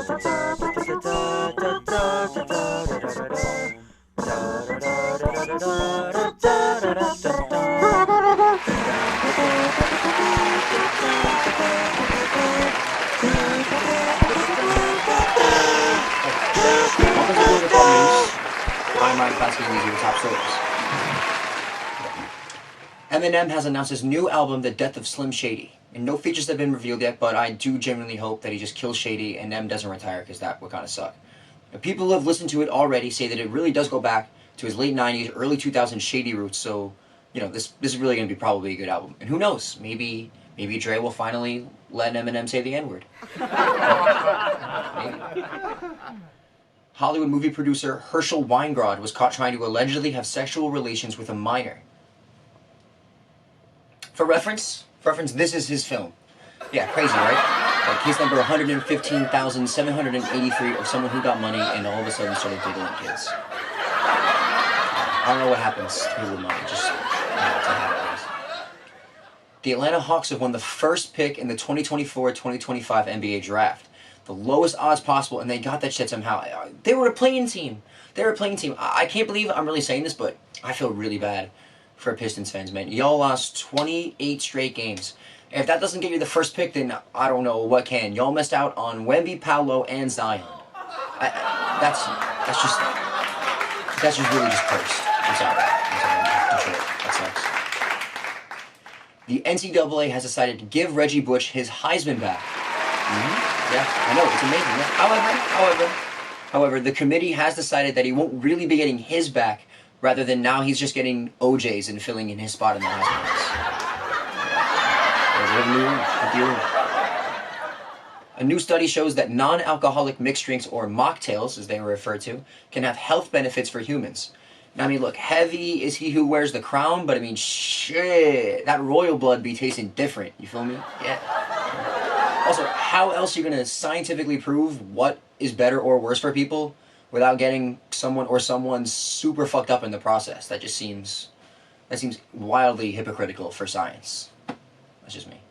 I'm Ryan Klasky, these are your top stories. Eminem has announced his new album, The Death of Slim Shady. And no features have been revealed yet, but I do genuinely hope that he just kills Shady and M doesn't retire, because that would kind of suck. Now, people who have listened to it already say that it really does go back to his late 90s, early 2000s Shady roots, so, you know, this is really going to be probably a good album. And who knows, maybe Dre will finally let Eminem say the N-word. Maybe. Hollywood movie producer Herschel Weingrod was caught trying to allegedly have sexual relations with a minor. For reference, this is his film. Yeah, crazy, right? Like case number 115,783 of someone who got money and all of a sudden started diddling kids. I don't know what happens to people with money, just it's how it is. The Atlanta Hawks have won the first pick in the 2024-2025 NBA draft. The lowest odds possible, and they got that shit somehow. They were a playing team. I can't believe I'm really saying this, but I feel really bad for Pistons fans, man. Y'all lost 28 straight games. If that doesn't get you the first pick, then I don't know what can. Y'all missed out on Wemby, Paolo, and Zion. That's just really just cursed. I'm sorry. Detroit. That sucks. The NCAA has decided to give Reggie Bush his Heisman back. Yeah, I know, it's amazing. Yeah. However, the committee has decided that he won't really be getting his back, rather than now he's just getting OJ's and filling in his spot in the Heisman race. A new study shows that non-alcoholic mixed drinks, or mocktails, as they were referred to, can have health benefits for humans. Now, I mean, look, heavy is he who wears the crown, but I mean, shit, that royal blood be tasting different, you feel me? Yeah. Also, how else are you going to scientifically prove what is better or worse for people without getting someone super fucked up in the process? That seems wildly hypocritical for science. That's just me.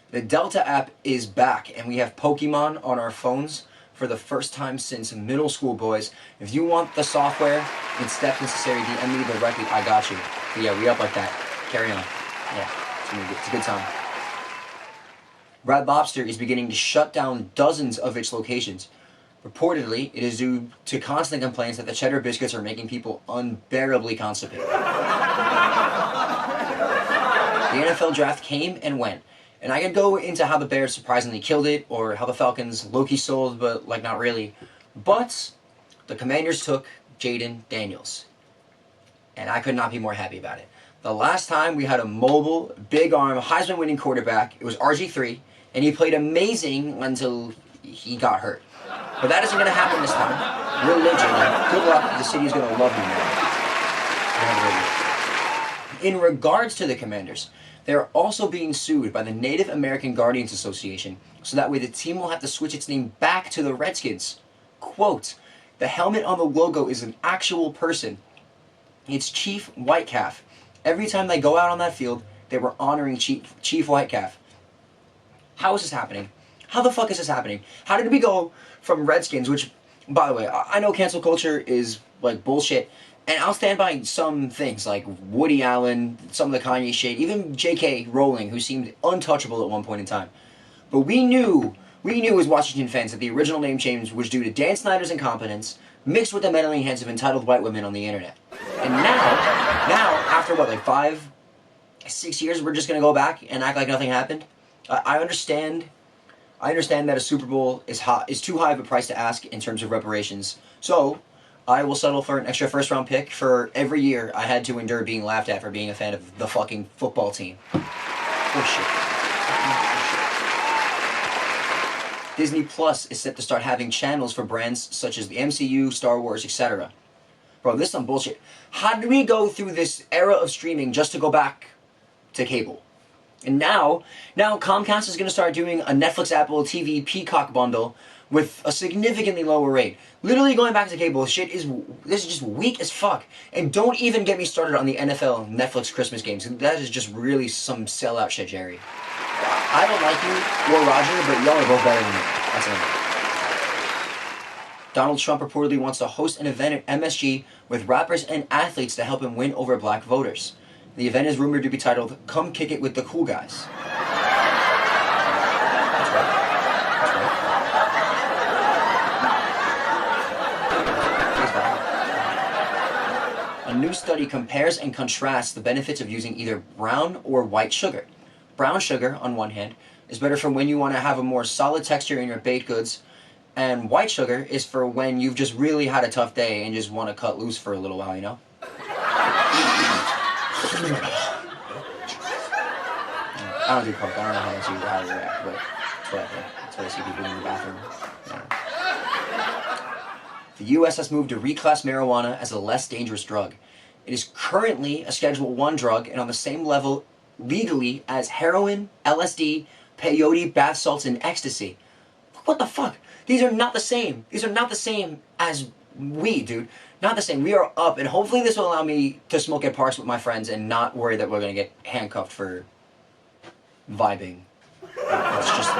The Delta app is back, and we have Pokemon on our phones for the first time since middle school, boys. If you want the software and steps necessary, DM me directly. I got you. But yeah, we up like that. Carry on. Yeah, it's a good time. Red Lobster is beginning to shut down dozens of its locations. Reportedly, it is due to constant complaints that the cheddar biscuits are making people unbearably constipated. The NFL draft came and went, and I could go into how the Bears surprisingly killed it, or how the Falcons low-key sold, but like not really. But the Commanders took Jaden Daniels, and I could not be more happy about it. The last time we had a mobile, big-arm, Heisman-winning quarterback, it was RG3, and he played amazing until he got hurt. But that isn't going to happen this time. You're legend. Good luck. The city's going to love you, man. In regards to the Commanders, they are also being sued by the Native American Guardians Association, so that way the team will have to switch its name back to the Redskins. Quote, the helmet on the logo is an actual person. It's Chief Whitecalf. Every time they go out on that field, they were honoring Chief Whitecalf. How is this happening? How the fuck is this happening? How did we go from Redskins, which, by the way, I know cancel culture is, like, bullshit, and I'll stand by some things, like Woody Allen, some of the Kanye shade, even J.K. Rowling, who seemed untouchable at one point in time. But we knew as Washington fans that the original name change was due to Dan Snyder's incompetence, mixed with the meddling hands of entitled white women on the internet. And now, after what, like 5, 6 years, we're just gonna go back and act like nothing happened? I understand that a Super Bowl is too high of a price to ask in terms of reparations. So, I will settle for an extra first-round pick for every year I had to endure being laughed at for being a fan of the fucking football team. Bullshit. Disney Plus is set to start having channels for brands such as the MCU, Star Wars, etc. Bro, this is some bullshit. How did we go through this era of streaming just to go back to cable? And now Comcast is going to start doing a Netflix, Apple TV, Peacock bundle with a significantly lower rate. Literally going back to cable, this is just weak as fuck. And don't even get me started on the NFL Netflix Christmas games. That is just really some sellout shit, Jerry. I don't like you or Roger, but y'all are both better than me. That's it. Donald Trump reportedly wants to host an event at MSG with rappers and athletes to help him win over black voters. The event is rumored to be titled, "Come Kick It with the Cool Guys." That's right. A new study compares and contrasts the benefits of using either brown or white sugar. Brown sugar, on one hand, is better for when you want to have a more solid texture in your baked goods, and white sugar is for when you've just really had a tough day and just want to cut loose for a little while, you know? I don't do coke. I don't know how much you react, but that's what I think. That's what I see people in the bathroom. Yeah. The U.S. has moved to reclass marijuana as a less dangerous drug. It is currently a Schedule I drug and on the same level legally as heroin, LSD, peyote, bath salts, and ecstasy. What the fuck? These are not the same. These are not the same as weed, dude. Not the same. We are up, and hopefully this will allow me to smoke at parks with my friends and not worry that we're going to get handcuffed for vibing. It's just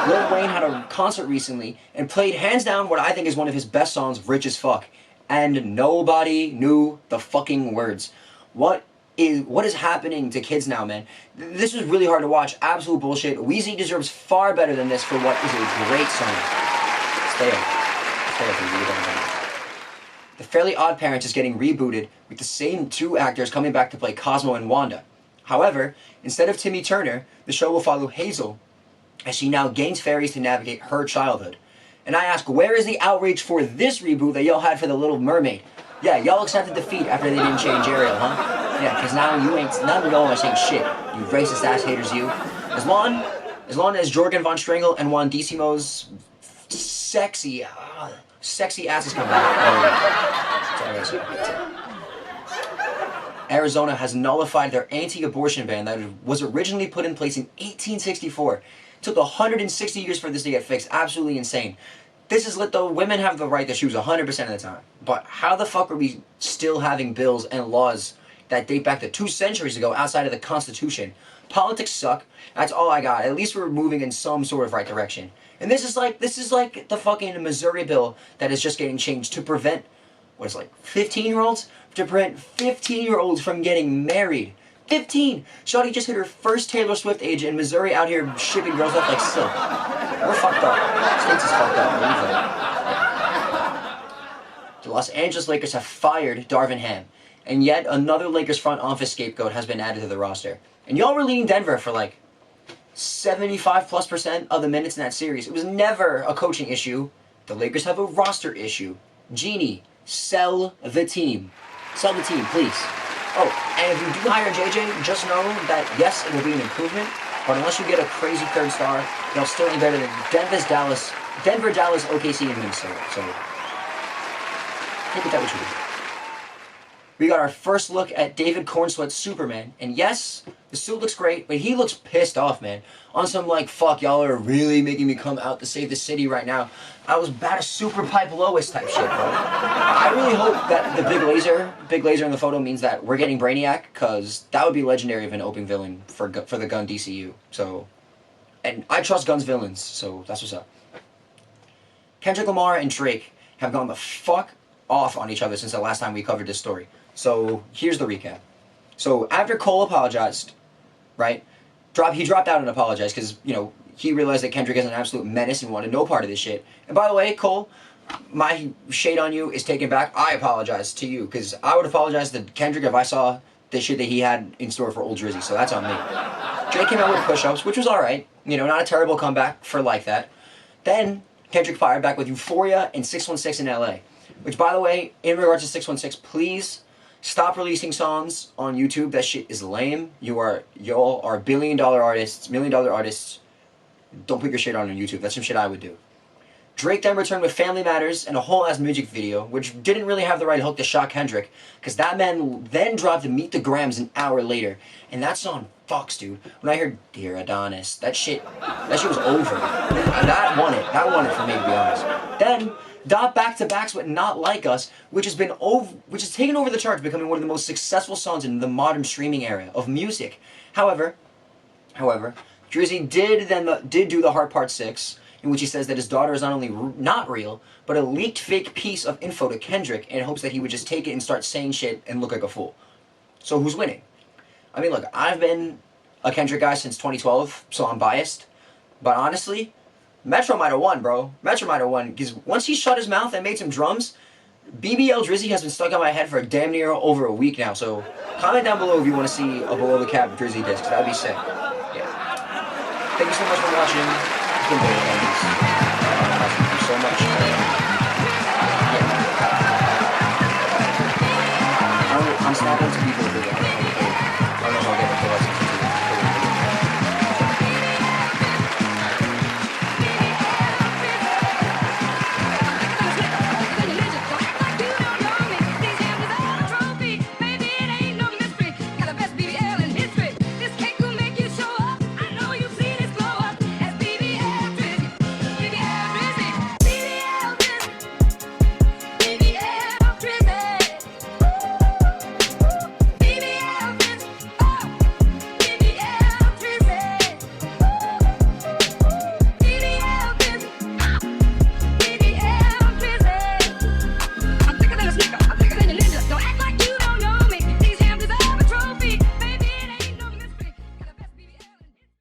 Lil Wayne had a concert recently and played hands down what I think is one of his best songs, "Rich as Fuck," and nobody knew the fucking words. What is happening to kids now, man? This was really hard to watch. Absolute bullshit. Weezy deserves far better than this for what is a great song. Stay up. The Fairly Odd Parents is getting rebooted with the same two actors coming back to play Cosmo and Wanda. However, instead of Timmy Turner, the show will follow Hazel as she now gains fairies to navigate her childhood. And I ask, where is the outrage for this reboot that y'all had for The Little Mermaid? Yeah, y'all accepted defeat after they didn't change Ariel, huh? Yeah, because now none of y'all are saying shit. You racist ass haters, you. As long as Jorgen von Stringel and Juan Decimo's sexy asses come back. Arizona has nullified their anti-abortion ban that was originally put in place in 1864. It took 160 years for this to get fixed. Absolutely insane. This is lit though. Women have the right to choose 100% of the time. But how the fuck are we still having bills and laws that date back to 2 centuries ago outside of the Constitution? Politics suck. That's all I got. At least we're moving in some sort of right direction. And this is like the fucking Missouri bill that is just getting changed to prevent, 15-year-olds? To prevent 15-year-olds from getting married. 15! Shawty just hit her first Taylor Swift age in Missouri out here shipping girls off like silk. We're fucked up. States is fucked up. The Los Angeles Lakers have fired Darvin Ham. And yet another Lakers front office scapegoat has been added to the roster. And y'all were leading Denver for 75+% of the minutes in that series. It was never a coaching issue. The Lakers have a roster issue. Genie, sell the team. Sell the team, please. Oh, and if you do hire JJ, just know that yes, it will be an improvement, but unless you get a crazy third star, you'll still be better than Denver, Dallas, OKC, and Minnesota. So, take it that what you do. We got our first look at David Cornsweat's Superman, and yes, the suit looks great, but he looks pissed off, man. On some fuck, y'all are really making me come out to save the city right now. I was about a super pipe Lois type shit, bro. I really hope that the big laser in the photo means that we're getting Brainiac, because that would be legendary of an opening villain for the Gunn DCU. So, and I trust Gunn's villains, so that's what's up. Kendrick Lamar and Drake have gone the fuck off on each other since the last time we covered this story. So, here's the recap. So, after Cole apologized, right? He dropped out and apologized because, he realized that Kendrick is an absolute menace and wanted no part of this shit. And by the way, Cole, my shade on you is taken back. I apologize to you because I would apologize to Kendrick if I saw the shit that he had in store for Old Drizzy. So that's on me. Drake came out with push-ups, which was alright. Not a terrible comeback for like that. Then, Kendrick fired back with Euphoria and 616 in LA. Which, by the way, in regards to 616, please stop releasing songs on YouTube. That shit is lame. Y'all are billion-dollar artists, million-dollar artists. Don't put your shit on YouTube. That's some shit I would do. Drake then returned with Family Matters and a whole-ass music video, which didn't really have the right hook to shock Kendrick, because that man then dropped Meet the Grams an hour later. And that song fucks, dude. When I heard Dear Adonis, that shit was over. That won it for me, to be honest. Then, Dot back-to-backs with Not Like Us, which has taken over the charts, becoming one of the most successful songs in the modern streaming era of music. However, Drizzy did do the Heart Part 6, in which he says that his daughter is not only not real, but a leaked fake piece of info to Kendrick in hopes that he would just take it and start saying shit and look like a fool. So who's winning? I mean, look, I've been a Kendrick guy since 2012, so I'm biased. But honestly, Metro might have won, bro. Metro might have won, because once he shut his mouth and made some drums, BBL Drizzy has been stuck in my head for damn near over a week now, so comment down below if you want to see a below the cap Drizzy disc, that would be sick. Yeah. Thank you so much for watching. It's been very nice. Thank you so much.